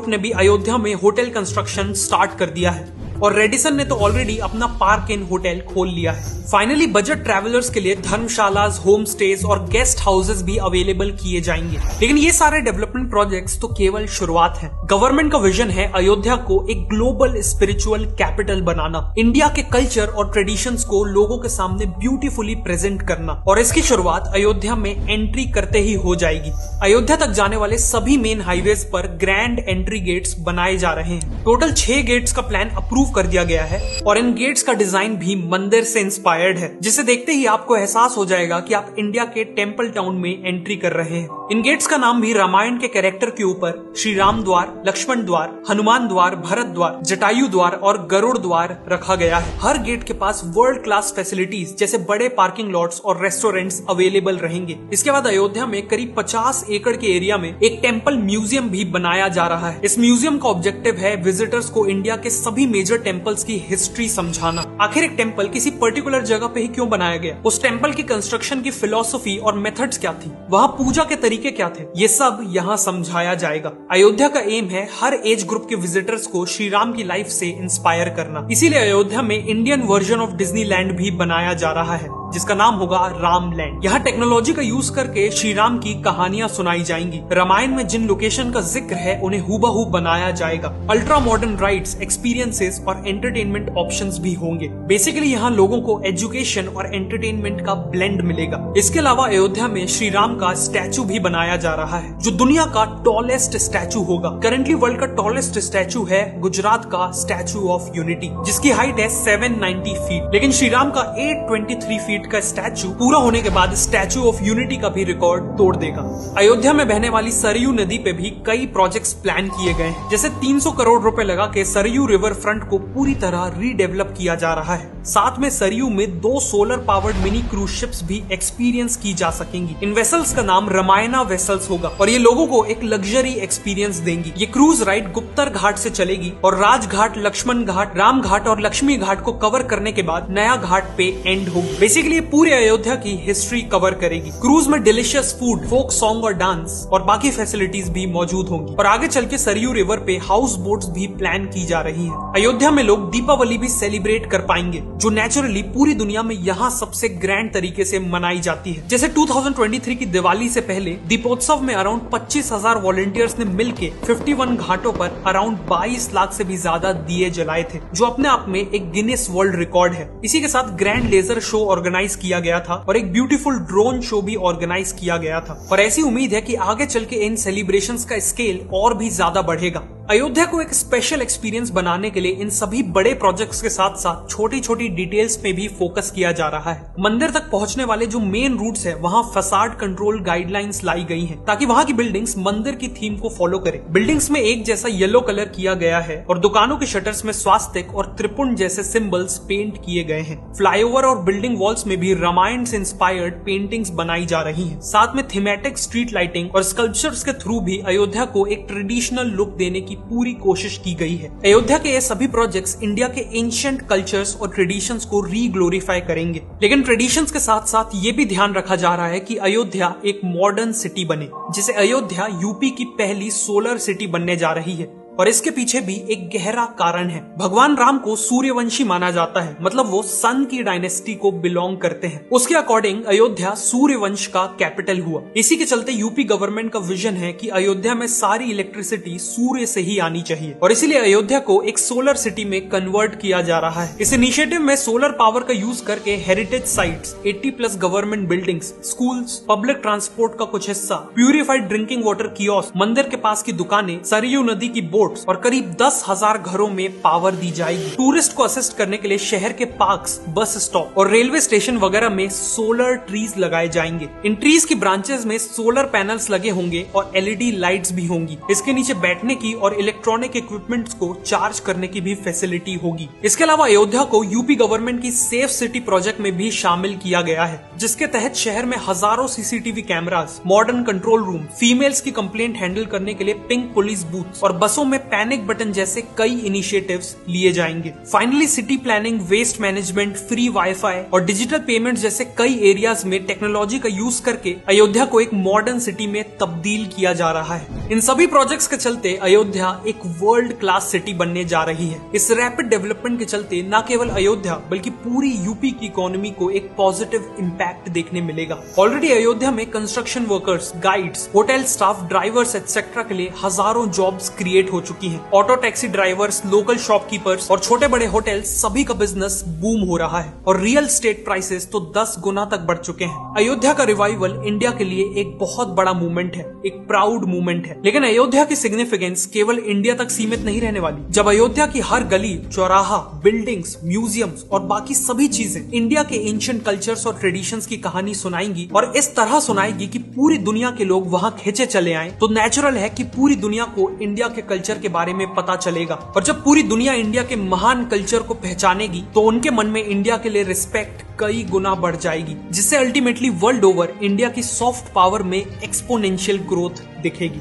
Group ने भी अयोध्या में होटल कंस्ट्रक्शन स्टार्ट कर दिया है और रेडिसन ने तो ऑलरेडी अपना पार्क इन होटल खोल लिया है। फाइनली बजट ट्रैवलर्स के लिए धर्मशालास, होम स्टेज और गेस्ट हाउसेस भी अवेलेबल किए जाएंगे। लेकिन ये सारे डेवलपमेंट प्रोजेक्ट्स तो केवल शुरुआत है। गवर्नमेंट का विजन है अयोध्या को एक ग्लोबल स्पिरिचुअल कैपिटल बनाना, इंडिया के कल्चर और ट्रेडिशंस को लोगों के सामने ब्यूटीफुली प्रेजेंट करना, और इसकी शुरुआत अयोध्या में एंट्री करते ही हो जाएगी। अयोध्या तक जाने वाले सभी मेन हाईवेज पर ग्रैंड एंट्री गेट्स बनाए जा रहे हैं। टोटल 6 गेट्स का प्लान अप्रूव कर दिया गया है और इन गेट्स का डिजाइन भी मंदिर से इंस्पायर्ड है, जिसे देखते ही आपको एहसास हो जाएगा कि आप इंडिया के टेंपल टाउन में एंट्री कर रहे हैं। इन गेट्स का नाम भी रामायण के कैरेक्टर के ऊपर श्री राम द्वार, लक्ष्मण द्वार, हनुमान द्वार, भरत द्वार, जटायु द्वार और गरुड़ द्वार रखा गया है। हर गेट के पास वर्ल्ड क्लास फैसिलिटीज जैसे बड़े पार्किंग लॉट्स और रेस्टोरेंट्स अवेलेबल रहेंगे। इसके बाद अयोध्या में करीब 50 एकड़ के एरिया में एक टेंपल म्यूजियम भी बनाया जा रहा है। इस म्यूजियम का ऑब्जेक्टिव है विजिटर्स को इंडिया के सभी मेजर टेंपल्स की हिस्ट्री समझाना। आखिर एक टेंपल किसी पर्टिकुलर जगह पे ही क्यों बनाया गया, उस टेंपल की कंस्ट्रक्शन की फिलॉसफी और मेथड्स क्या थी, वहाँ पूजा के तरीके क्या थे, ये सब यहाँ समझाया जाएगा। अयोध्या का एम है हर एज ग्रुप के विजिटर्स को श्री राम की लाइफ से इंस्पायर करना। इसीलिए अयोध्या में इंडियन वर्जन ऑफ डिज्नीलैंड भी बनाया जा रहा है, जिसका नाम होगा राम लैंड। यहाँ टेक्नोलॉजी का यूज करके श्री राम की कहानियां सुनाई जाएंगी। रामायण में जिन लोकेशन का जिक्र है उन्हें हूबहू बनाया जाएगा। अल्ट्रा मॉडर्न राइड्स, एक्सपीरियंसेस और एंटरटेनमेंट ऑप्शंस भी होंगे। बेसिकली यहाँ लोगों को एजुकेशन और एंटरटेनमेंट का ब्लेंड मिलेगा। इसके अलावा अयोध्या में श्री राम का स्टैचू भी बनाया जा रहा है, जो दुनिया का टॉलेस्ट स्टैचू होगा। करंटली वर्ल्ड का टॉलेस्ट स्टैचू है गुजरात का स्टैचू ऑफ यूनिटी, जिसकी हाइट है 790 फीट। लेकिन श्री राम का 823 फीट का स्टैचू पूरा होने के बाद स्टैचू ऑफ यूनिटी का भी रिकॉर्ड तोड़ देगा। अयोध्या में बहने वाली सरयू नदी पे भी कई प्रोजेक्ट्स प्लान किए गए हैं, जैसे 300 करोड़ रुपए लगा के सरयू रिवर फ्रंट को पूरी तरह रीडेवलप किया जा रहा है। साथ में सरयू में 2 solar powered mini cruise ships भी एक्सपीरियंस की जा सकेंगी। इन वेसल्स का नाम रामायणा वेसल्स होगा और ये लोगों को एक लग्जरी एक्सपीरियंस देंगी। ये क्रूज राइड गुप्तर घाट से चलेगी और राजघाट, लक्ष्मण घाट, राम घाट और लक्ष्मी घाट को कवर करने के बाद नया घाट पे एंड होगी। बेसिकली पूरे अयोध्या की हिस्ट्री कवर करेगी। क्रूज में डिलीशियस फूड, फोक सॉन्ग और डांस और बाकी फैसिलिटीज भी मौजूद होंगी। और आगे चल के सरयू रिवर पे हाउस बोट्स भी प्लान की जा रही है। अयोध्या में लोग दीपावली भी सेलिब्रेट कर पाएंगे, जो नेचुरली पूरी दुनिया में यहाँ सबसे ग्रैंड तरीके से मनाई जाती है। जैसे 2023 की दिवाली से पहले दीपोत्सव में अराउंड 25,000 वॉलंटियर्स ने मिलके 51 घाटों पर अराउंड 22 लाख से भी ज्यादा दिए जलाए थे, जो अपने आप में एक गिनेस वर्ल्ड रिकॉर्ड है। इसी के साथ ग्रैंड लेजर शो ऑर्गेनाइज किया गया था और एक ब्यूटीफुल ड्रोन शो भी ऑर्गेनाइज किया गया था। और ऐसी उम्मीद है कि आगे चल के इन सेलिब्रेशंस का स्केल और भी ज्यादा बढ़ेगा। अयोध्या को एक स्पेशल एक्सपीरियंस बनाने के लिए इन सभी बड़े प्रोजेक्ट्स के साथ साथ छोटी छोटी डिटेल्स पे भी फोकस किया जा रहा है। मंदिर तक पहुंचने वाले जो मेन रूट्स है वहाँ फसाड कंट्रोल गाइडलाइंस लाई गई हैं, ताकि वहाँ की बिल्डिंग्स मंदिर की थीम को फॉलो करे। बिल्डिंग्स में एक जैसा येलो कलर किया गया है और दुकानों के शटर्स में स्वास्तिक और त्रिपुंड जैसे सिंबल्स पेंट किए गए हैं। फ्लाईओवर और बिल्डिंग वॉल्स में भी रामायण से इंस्पायर्ड पेंटिंग्स बनाई जा रही हैं। साथ में थीमेटिक स्ट्रीट लाइटिंग और स्कल्पचर्स के थ्रू भी अयोध्या को एक ट्रेडिशनल लुक देने की पूरी कोशिश की गई है। अयोध्या के ये सभी प्रोजेक्ट्स इंडिया के एंशिएंट कल्चर्स और ट्रेडिशंस को रीग्लोरीफाई करेंगे। लेकिन ट्रेडिशंस के साथ साथ ये भी ध्यान रखा जा रहा है कि अयोध्या एक मॉडर्न सिटी बने, जिसे अयोध्या यूपी की पहली सोलर सिटी बनने जा रही है। और इसके पीछे भी एक गहरा कारण है। भगवान राम को सूर्यवंशी माना जाता है, मतलब वो सन की डायनेस्टी को बिलोंग करते हैं। उसके अकॉर्डिंग अयोध्या सूर्यवंश का कैपिटल हुआ। इसी के चलते यूपी गवर्नमेंट का विजन है कि अयोध्या में सारी इलेक्ट्रिसिटी सूर्य से ही आनी चाहिए और इसीलिए अयोध्या को एक सोलर सिटी में कन्वर्ट किया जा रहा है। इस इनिशिएटिव में सोलर पावर का यूज करके heritage sites, 80+ government buildings, schools, public transport का कुछ हिस्सा, प्यूरिफाइड ड्रिंकिंग वाटर कियोस्क, मंदिर के पास की दुकानें, सरयू नदी की बोट और करीब 10,000 घरों में पावर दी जाएगी। टूरिस्ट को असिस्ट करने के लिए शहर के पार्क्स, बस स्टॉप और रेलवे स्टेशन वगैरह में सोलर ट्रीज लगाए जाएंगे। इन ट्रीज की ब्रांचेस में सोलर पैनल्स लगे होंगे और LED लाइट्स भी होंगी। इसके नीचे बैठने की और इलेक्ट्रॉनिक इक्विपमेंट्स को चार्ज करने की भी फैसिलिटी होगी। इसके अलावा अयोध्या को यूपी गवर्नमेंट की सेफ सिटी प्रोजेक्ट में भी शामिल किया गया है, जिसके तहत शहर में हजारों CCTV cameras, modern control room, females की कंप्लेंट हैंडल करने के लिए पिंक पुलिस बूथ और बसों में में पैनिक बटन जैसे कई इनिशिएटिव्स लिए जाएंगे। Finally city planning, waste management, free wifi और डिजिटल पेमेंट जैसे कई एरियाज में टेक्नोलॉजी का यूज करके अयोध्या को एक मॉडर्न सिटी में तब्दील किया जा रहा है। इन सभी प्रोजेक्ट्स के चलते अयोध्या एक वर्ल्ड क्लास सिटी बनने जा रही है। इस रैपिड डेवलपमेंट के चलते न केवल अयोध्या बल्कि पूरी यूपी की इकोनॉमी को एक पॉजिटिव इम्पैक्ट देखने मिलेगा। ऑलरेडी अयोध्या में construction workers, guides, hotel staff, drivers etcetera के लिए हजारों जॉब्स क्रिएट हो चुकी हैं। Auto taxi drivers, local shopkeepers और छोटे बड़े होटल्स सभी का बिजनेस बूम हो रहा है और रियल एस्टेट प्राइसेस तो 10 गुना तक बढ़ चुके हैं। अयोध्या का रिवाइवल इंडिया के लिए एक बहुत बड़ा मूवमेंट है, एक प्राउड मूवमेंट है। लेकिन अयोध्या की सिग्निफिकेंस केवल इंडिया तक सीमित नहीं रहने वाली। जब अयोध्या की हर गली, चौराहा, बिल्डिंग्स, म्यूजियम्स और बाकी सभी चीजें इंडिया के एंशिएंट कल्चर्स और ट्रेडिशंस की कहानी सुनाएंगी और इस तरह सुनाएगी कि पूरी दुनिया के लोग वहां खींचे चले आए, तो नेचुरल है कि पूरी दुनिया को इंडिया के कल्चर के बारे में पता चलेगा। और जब पूरी दुनिया इंडिया के महान कल्चर को पहचानेगी तो उनके मन में इंडिया के लिए रिस्पेक्ट कई गुना बढ़ जाएगी, जिससे अल्टीमेटली वर्ल्ड ओवर इंडिया की सॉफ्ट पावर में एक्सपोनेंशियल ग्रोथ दिखेगी।